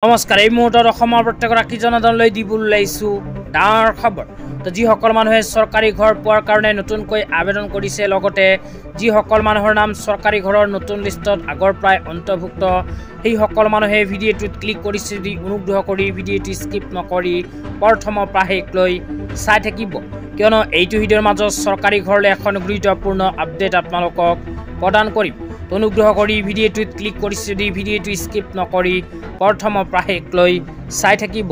নমস্কাৰ। এই মুহূৰ্তত অসমৰ প্ৰত্যেকগৰাকী জনসাধাৰণলৈ দিবলৈ ওলাইছোঁ ডাঙৰ খবৰ। তো যিসকল মানুহে চৰকাৰী ঘৰ পোৱাৰ কাৰণে নতুনকৈ আবেদন কৰিছে, লগতে যিসকল মানুহৰ নাম চৰকাৰী ঘৰৰ নতুন লিষ্টত আগৰ পৰাই অন্তৰ্ভুক্ত, সেইসকল মানুহে ভিডিঅ'টোত ক্লিক কৰিছে যদি অনুগ্ৰহ কৰি ভিডিঅ'টো স্কিপ নকৰি প্ৰথমৰ পৰা শেষলৈ চাই থাকিব, কিয়নো এইটো ভিডিঅ'ৰ মাজত চৰকাৰী ঘৰলৈ এখন গুৰুত্বপূৰ্ণ আপডেট আপোনালোকক প্ৰদান কৰিম। অনুগ্ৰহ কৰি ভিডিঅ'টোত ক্লিক কৰিছে যদি ভিডিঅ'টো স্কিপ নকৰি প্ৰথমৰ পৰা শেষলৈ চাই থাকিব।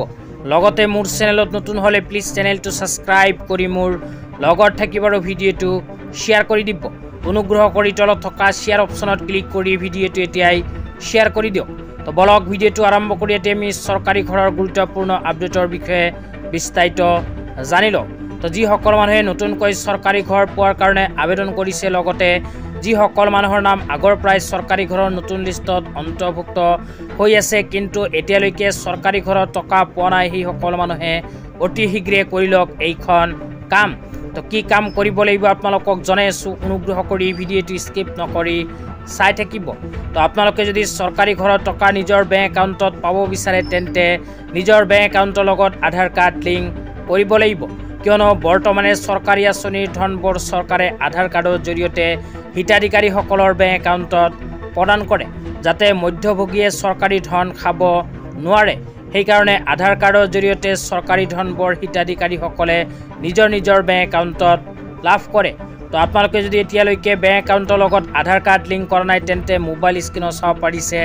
লগতে মোৰ চেনেলত নতুন হ'লে প্লিজ চেনেলটো ছাবস্ক্ৰাইব কৰি মোৰ লগত থাকিব আৰু ভিডিঅ'টো শ্বেয়াৰ কৰি দিব। অনুগ্ৰহ কৰি তলত থকা শ্বেয়াৰ অপশ্যনত ক্লিক কৰি ভিডিঅ'টো এতিয়াই শ্বেয়াৰ কৰি দিয়ক। তো বলক ভিডিঅ'টো আৰম্ভ কৰি এতিয়া আমি চৰকাৰী ঘৰৰ গুৰুত্বপূৰ্ণ আপডেটৰ বিষয়ে বিস্তাৰিত জানি লওঁ। তো যিসকল মানুহে নতুনকৈ চৰকাৰী ঘৰ পোৱাৰ কাৰণে আবেদন কৰিছে, লগতে যিসকল মানুহৰ নাম আগৰ পৰাই চৰকাৰী ঘৰৰ নতুন লিষ্টত অন্তৰ্ভুক্ত হৈ আছে কিন্তু এতিয়ালৈকে চৰকাৰী ঘৰত টকা পোৱা নাই, সেইসকল মানুহে অতি শীঘ্ৰে কৰি লওক এইখন কাম। তো কি কাম কৰিব লাগিব আপোনালোকক জনাই আছোঁ, অনুগ্ৰহ কৰি ভিডিঅ'টো স্কিপ নকৰি চাই থাকিব। তো আপোনালোকে যদি চৰকাৰী ঘৰত টকা নিজৰ বেংক একাউণ্টত পাব বিচাৰে, তেন্তে নিজৰ বেংক একাউণ্টৰ লগত আধাৰ কাৰ্ড লিংক কৰিব লাগিব, কিয়নো বৰ্তমানে চৰকাৰী আঁচনিৰ ধনবোৰ চৰকাৰে আধাৰ কাৰ্ডৰ জৰিয়তে হিতাধিকাৰীসকলৰ বেংক একাউণ্টত প্ৰদান কৰে, যাতে মধ্যভোগীয়ে চৰকাৰী ধন খাব নোৱাৰে। সেইকাৰণে আধাৰ কাৰ্ডৰ জৰিয়তে চৰকাৰী ধনবোৰ হিতাধিকাৰীসকলে নিজৰ বেংক একাউণ্টত লাভ কৰে। তো আপোনালোকে যদি এতিয়ালৈকে বেংক একাউণ্টৰ লগত আধাৰ কাৰ্ড লিংক কৰা নাই, তেন্তে মোবাইল স্ক্ৰীনত চাব পাৰিছে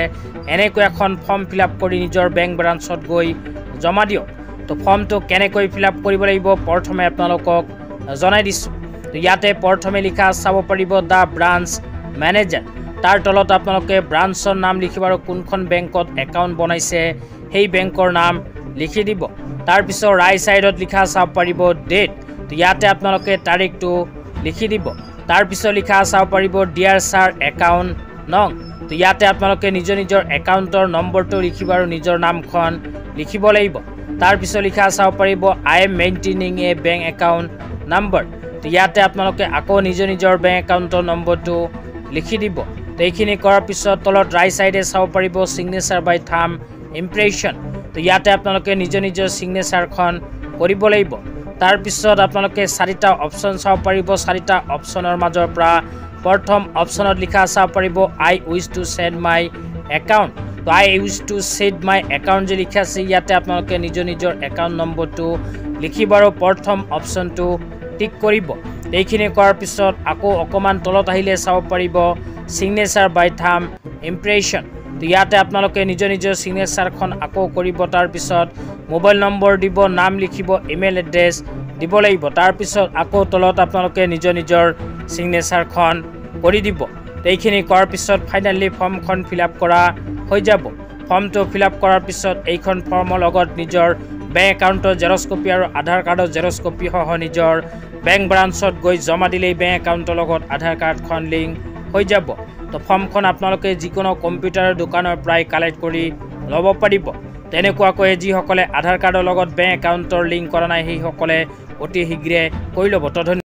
এনেকৈ এখন ফৰ্ম ফিল আপ কৰি নিজৰ বেংক ব্ৰাঞ্চত গৈ জমা দিয়ক। তো ফৰ্মটো কেনেকৈ ফিল আপ কৰিব লাগিব প্ৰথমে আপোনালোকক জনাই দিছোঁ। তো ইয়াতে প্ৰথমে লিখা চাব পাৰিব দ্য ব্ৰাঞ্চ মেনেজাৰ, তাৰ তলত আপোনালোকে ব্ৰাঞ্চৰ নাম লিখিব আৰু কোনখন বেংকত একাউণ্ট বনাইছে সেই বেংকৰ নাম লিখি দিব। তাৰপিছত ৰাইট ছাইডত লিখা চাব পাৰিব ডেট, তো ইয়াতে আপোনালোকে তাৰিখটো লিখি দিব। তাৰপিছত লিখা চাব পাৰিব ডিয়াৰ ছাৰ একাউণ্ট নং, তো ইয়াতে আপোনালোকে নিজৰ একাউণ্টৰ নম্বৰটো লিখিব আৰু নিজৰ নামখন লিখিব লাগিব। তাৰপিছত লিখা চাব পাৰিব I am maintaining A bank account number, তো ইয়াতে আপোনালোকে আকৌ নিজৰ বেংক একাউণ্টৰ নম্বৰটো লিখি দিব। তো এইখিনি কৰাৰ পিছত তলত ৰাইট চাইডে চাব পাৰিব ছিগনেচাৰ বাই থাম্ব ইমপ্ৰেশ্যন, তো ইয়াতে আপোনালোকে নিজৰ ছিগনেচাৰখন কৰিব লাগিব। তাৰপিছত আপোনালোকে 4টা অপশ্যন চাব পাৰিব। 4টা অপশ্যনৰ মাজৰ পৰা প্ৰথম অপশ্যনত লিখা চাব পাৰিব I wish to change my account, তো I wish to change my account যে লিখা আছে, ইয়াতে আপোনালোকে নিজৰ একাউণ্ট নম্বৰটো লিখিব আৰু প্ৰথম অপশ্যনটো টিক কৰিব। এইখিনি কৰাৰ পিছত আকৌ অকণমান তলত আহিলে চাব পাৰিব ছিগনেচাৰ বাই থাম্ব ইমপ্ৰেশ্যন, তো ইয়াতে আপোনালোকে নিজৰ ছিগনেচাৰখন আকৌ কৰিব। তাৰপিছত মোবাইল নম্বৰ দিব, নাম লিখিব, ইমেইল এড্ৰেছ দিব লাগিব। তাৰপিছত আকৌ তলত আপোনালোকে নিজৰ ছিগনেচাৰখন কৰি দিব। এইখিনি কৰাৰ পিছত ফাইনেলি ফৰ্মখন ফিল আপ কৰা হৈ যাব। ফৰ্মটো ফিল আপ কৰাৰ পিছত এইখন ফৰ্মৰ লগত নিজৰ বেংক একাউণ্টৰ জেৰক্স কপি আৰু আধাৰ কাৰ্ডৰ জেৰক্স কপি সহ নিজৰ বেংক ব্ৰাঞ্চত গৈ জমা দিলেই বেংক একাউণ্টৰ লগত আধাৰ কাৰ্ডখন লিংক হৈ যাব। তো ফৰ্মখন আপোনালোকে যিকোনো কম্পিউটাৰৰ দোকানৰ পৰাই কালেক্ট কৰি ল'ব পাৰিব। তেনেকুৱাকৈ যিসকলে আধাৰ কাৰ্ডৰ লগত বেংক একাউণ্টৰ লিংক কৰা নাই, সেইসকলে অতি শীঘ্ৰে কৰি ল'ব। তো